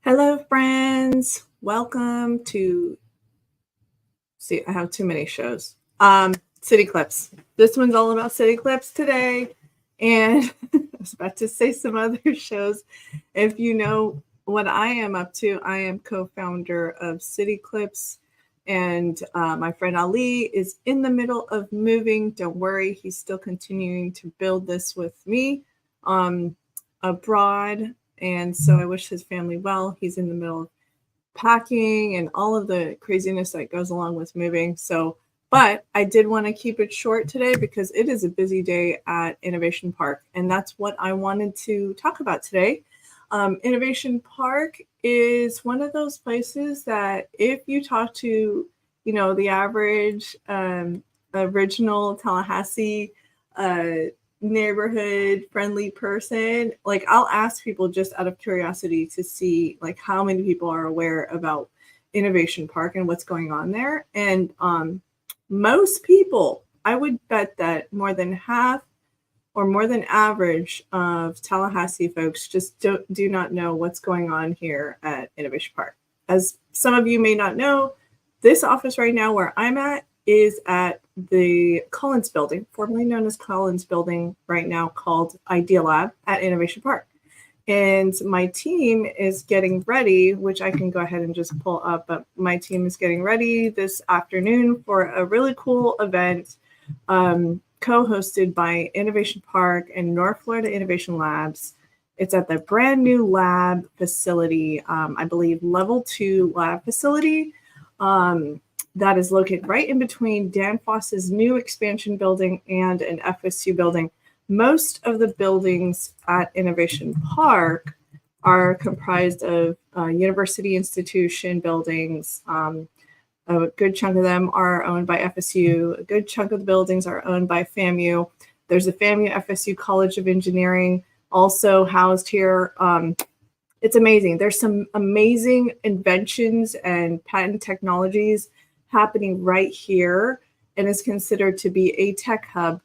Hello, friends. Welcome to, see, I have too many shows. City Clips. This one's all about City Clips today. And I was about to say some other shows. If you know what I am up to, I am co-founder of CityClips. And my friend Ali is in the middle of moving. Don't worry, he's still continuing to build this with me abroad. And so I wish his family well. He's in the middle of packing and all of the craziness that goes along with moving. But I did want to keep it short today because it is a busy day at Innovation Park. And that's what I wanted to talk about today. Innovation Park is one of those places that if you talk to, the average original Tallahassee neighborhood friendly person, like I'll ask people just out of curiosity to see like how many people are aware about Innovation Park and what's going on there. And most people, I would bet that more than half or more than average of Tallahassee folks just do not know what's going on here at Innovation Park. As some of you may not know, this office right now where I'm at is at the Collins Building, formerly known as Collins Building, right now called Idea Lab at Innovation Park. And my team is getting ready, which I can go ahead and just pull up, but my team is getting ready this afternoon for a really cool event co-hosted by Innovation Park and North Florida Innovation Labs. It's at the brand new lab facility, I believe level 2 lab facility. That is located right in between Danfoss's new expansion building and an FSU building. Most of the buildings at Innovation Park are comprised of university institution buildings. A good chunk of them are owned by FSU. A good chunk of the buildings are owned by FAMU. There's a FAMU FSU College of Engineering also housed here. It's amazing. There's some amazing inventions and patent technologies happening right here, and is considered to be a tech hub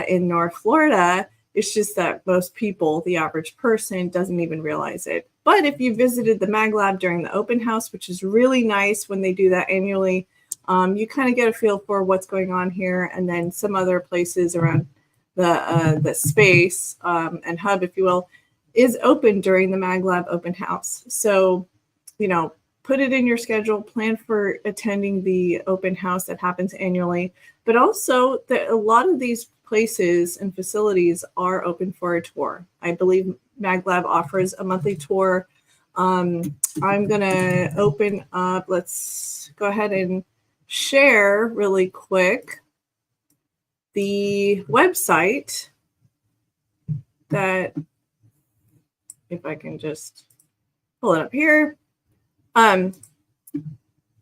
in North Florida. It's just that most people, the average person, doesn't even realize it. But if you visited the Mag Lab during the open house, which is really nice when they do that annually, you kind of get a feel for what's going on here, and then some other places around the space and hub, if you will, is open during the Mag Lab open house. So, put it in your schedule, plan for attending the open house that happens annually. But also, a lot of these places and facilities are open for a tour. I believe MagLab offers a monthly tour. I'm going to open up, let's go ahead and share really quick the website that, if I can just pull it up here.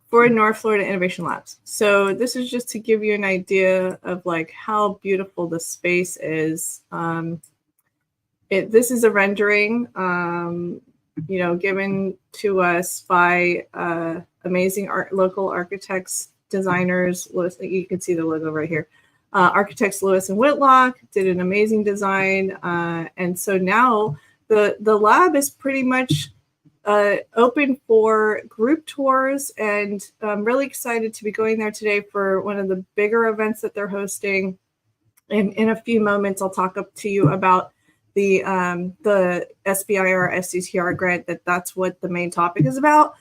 For North Florida Innovation Labs. So this is just to give you an idea of like how beautiful the space is. This is a rendering, given to us by amazing local architects, designers. You can see the logo right here. Architects Lewis and Whitlock did an amazing design, and so now the lab is pretty much open for group tours, and I'm really excited to be going there today for one of the bigger events that they're hosting. And in a few moments, I'll talk up to you about the SBIR SDTR grant. That's what the main topic is about.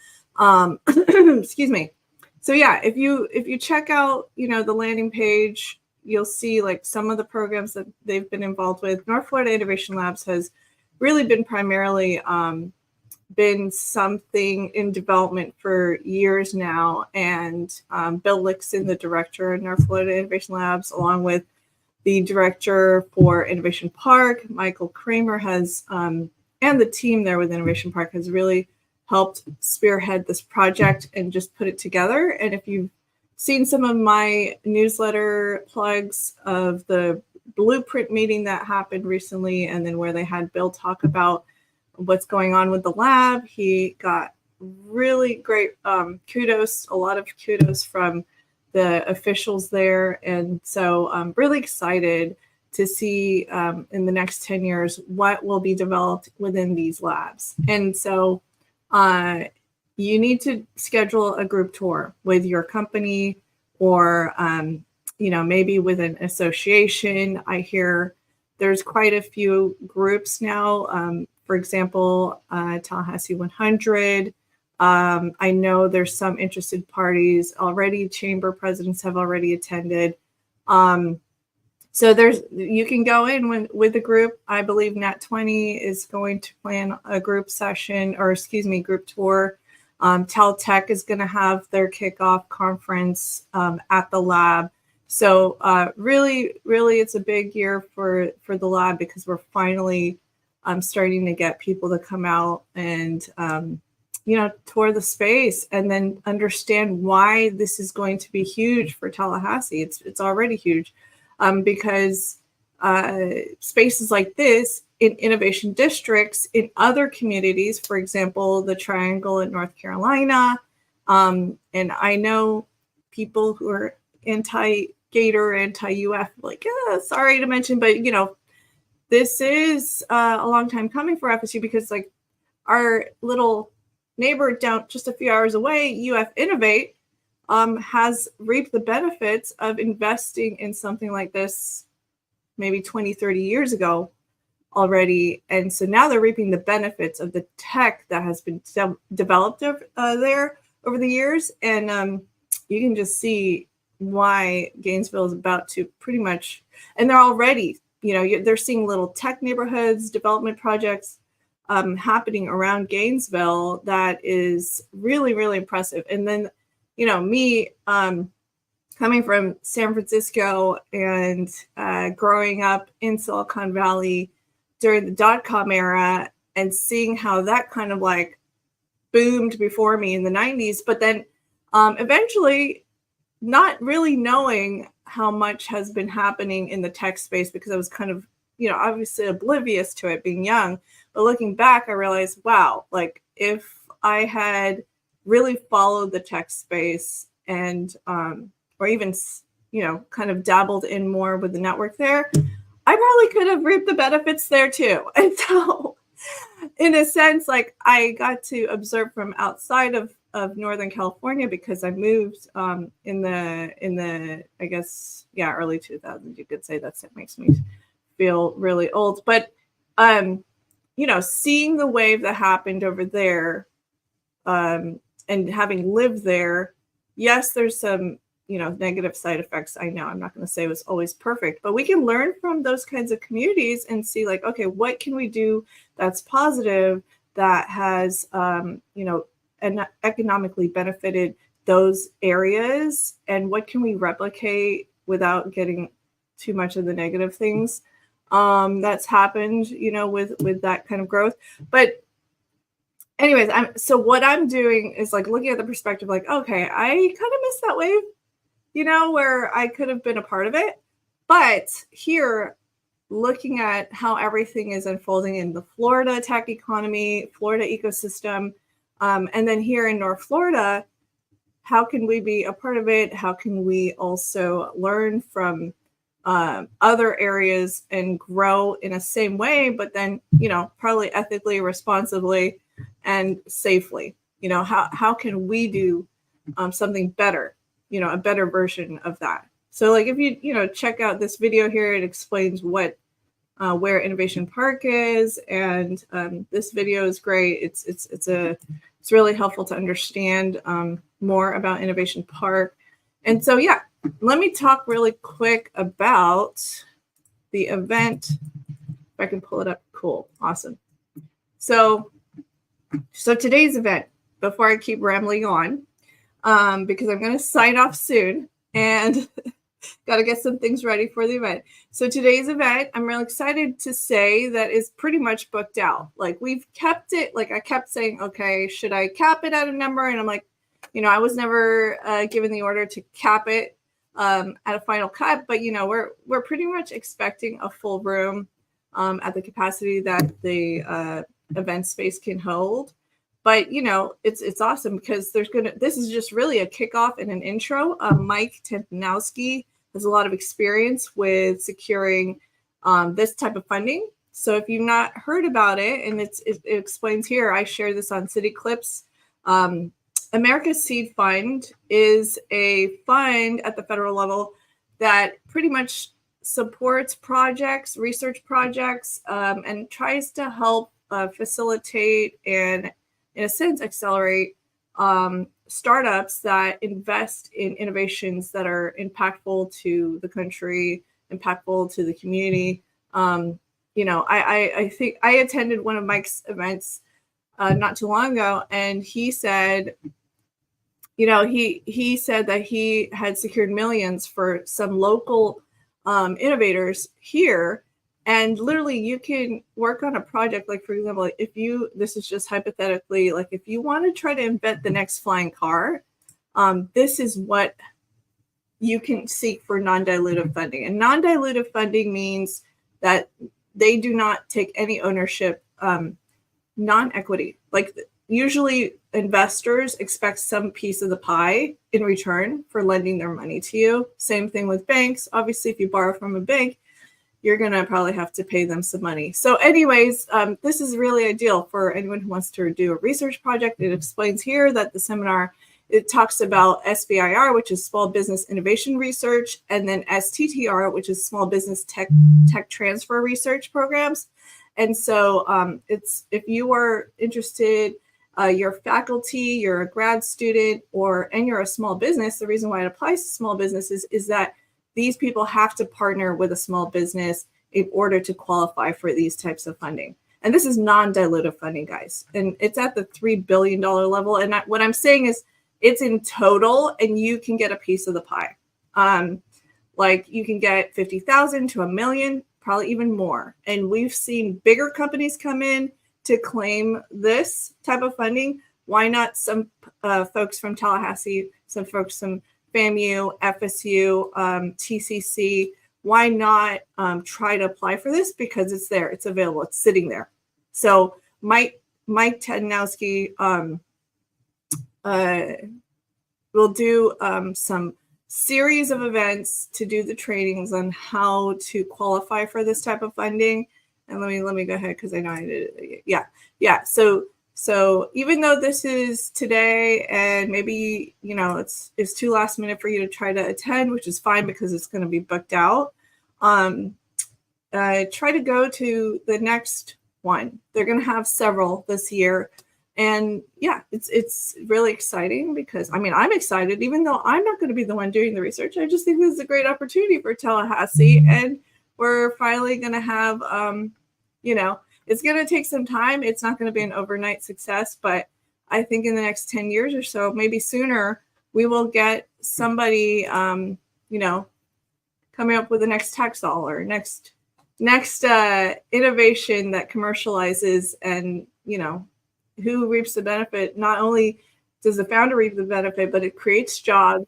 Excuse me. So yeah, if you check out the landing page, you'll see like some of the programs that they've been involved with. North Florida Innovation Labs has really been primarily been something in development for years now, and Bill Lixon, the director of North Florida Innovation Labs, along with the director for Innovation Park, Michael Kramer, has and the team there with Innovation Park has really helped spearhead this project and just put it together. And if you've seen some of my newsletter plugs of the blueprint meeting that happened recently, and then where they had Bill talk about what's going on with the lab, he got really great kudos, a lot of kudos from the officials there. And so I'm really excited to see in the next 10 years what will be developed within these labs. And so you need to schedule a group tour with your company or, maybe with an association. I hear there's quite a few groups now. For example, Tallahassee 100. I know there's some interested parties already. Chamber presidents have already attended. So you can go in with a group. I believe Nat 20 is going to plan a group session, or group tour. Tech is going to have their kickoff conference at the lab. So really, it's a big year for the lab, because we're finally starting to get people to come out and tour the space and then understand why this is going to be huge for Tallahassee. It's already huge. Because spaces like this in innovation districts in other communities, for example, the Triangle in North Carolina, and I know people who are anti-Gator, anti-UF, like, sorry to mention, but this is a long time coming for FSU, because like our little neighbor down just a few hours away, UF Innovate, has reaped the benefits of investing in something like this maybe 20, 30 years ago already. And so now they're reaping the benefits of the tech that has been developed there over the years. And you can just see why Gainesville is about to pretty much, and they're already, they're seeing little tech neighborhoods, development projects happening around Gainesville that is really, really impressive. And then me coming from San Francisco and growing up in Silicon Valley during the dot-com era and seeing how that kind of like boomed before me in the 90s, but then eventually not really knowing how much has been happening in the tech space, because I was kind of, obviously oblivious to it being young. But looking back, I realized, wow, like if I had really followed the tech space and or even kind of dabbled in more with the network there, I probably could have reaped the benefits there too. And so in a sense, like I got to observe from outside of Northern California, because I moved in the I guess early 2000s. You could say that makes me feel really old, but seeing the wave that happened over there, and having lived there, yes, there's some, negative side effects. I know I'm not going to say it was always perfect, but we can learn from those kinds of communities and see like, okay, what can we do that's positive, that has, and economically benefited those areas, and what can we replicate without getting too much of the negative things that's happened, with that kind of growth. But anyways, so what I'm doing is like looking at the perspective, like, okay, I kind of missed that wave, where I could have been a part of it. But here, looking at how everything is unfolding in the Florida tech economy, Florida ecosystem, and then here in North Florida, how can we be a part of it? How can we also learn from other areas and grow in a same way, but then, probably ethically, responsibly, and safely? How can we do something better, a better version of that? So like if you check out this video here, it explains where Innovation Park is, and this video is great. It's really helpful to understand more about Innovation Park. And so let me talk really quick about the event. If I can pull it up. Cool. Awesome. So today's event, before I keep rambling on, because I'm going to sign off soon and got to get some things ready for the event. So today's event, I'm really excited to say that is pretty much booked out. Like we've kept it, like I kept saying, okay, should I cap it at a number? And I'm like, I was never given the order to cap it at a final cut, but we're pretty much expecting a full room at the capacity that the event space can hold. But it's awesome because this is just really a kickoff and an intro. Mike Tempanowski has a lot of experience with securing this type of funding. So if you've not heard about it, and it explains here, I share this on CityClips. America's Seed Fund is a fund at the federal level that pretty much supports projects, research projects, and tries to help facilitate and, in a sense, accelerate startups that invest in innovations that are impactful to the country, impactful to the community. I think I attended one of Mike's events not too long ago, and he said, he said that he had secured millions for some local innovators here. And literally you can work on a project, like, for example, this is just hypothetically, like if you want to try to invent the next flying car, this is what you can seek for non-dilutive funding. And non-dilutive funding means that they do not take any ownership, non-equity. Like usually investors expect some piece of the pie in return for lending their money to you. Same thing with banks. Obviously, if you borrow from a bank, you're going to probably have to pay them some money. So anyways, this is really ideal for anyone who wants to do a research project. It explains here that the seminar, it talks about SBIR, which is Small Business Innovation Research, and then STTR, which is Small Business Tech Transfer Research Programs. And so it's, if you are interested, you're faculty, you're a grad student, and you're a small business, the reason why it applies to small businesses is that these people have to partner with a small business in order to qualify for these types of funding. And this is non-dilutive funding, guys. And it's at the $3 billion level. And what I'm saying is it's in total, and you can get a piece of the pie. Like you can get 50,000 to $1 million, probably even more. And we've seen bigger companies come in to claim this type of funding. Why not some folks from Tallahassee, some folks from FAMU, FSU, TCC? Why not try to apply for this? Because it's there, it's available, it's sitting there. So Mike Tadnowski will do some series of events to do the trainings on how to qualify for this type of funding. And let me go ahead, because I know I did it. Yeah. So even though this is today, and maybe it's too last minute for you to try to attend, which is fine because it's going to be booked out. Try to go to the next one. They're going to have several this year. And yeah, it's really exciting, because I'm excited, even though I'm not going to be the one doing the research. I just think this is a great opportunity for Tallahassee, and we're finally going to have, it's going to take some time. It's not going to be an overnight success, but I think in the next 10 years or so, maybe sooner, we will get somebody, coming up with the next Taxol or next innovation that commercializes, and, who reaps the benefit. Not only does the founder reap the benefit, but it creates jobs,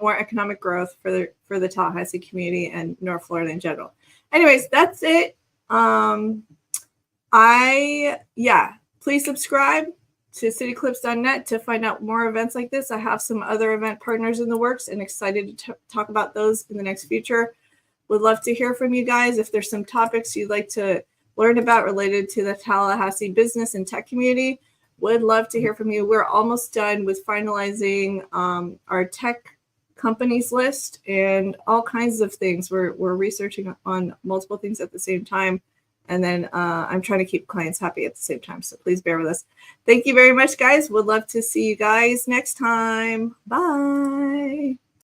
more economic growth for the Tallahassee community and North Florida in general. Anyways, that's it. Please subscribe to cityclips.net to find out more events like this. I have some other event partners in the works, and excited to talk about those in the next future. Would love to hear from you guys. If there's some topics you'd like to learn about related to the Tallahassee business and tech community, would love to hear from you. We're almost done with finalizing our tech companies list and all kinds of things. We're researching on multiple things at the same time. And then I'm trying to keep clients happy at the same time. So please bear with us. Thank you very much, guys. Would love to see you guys next time. Bye.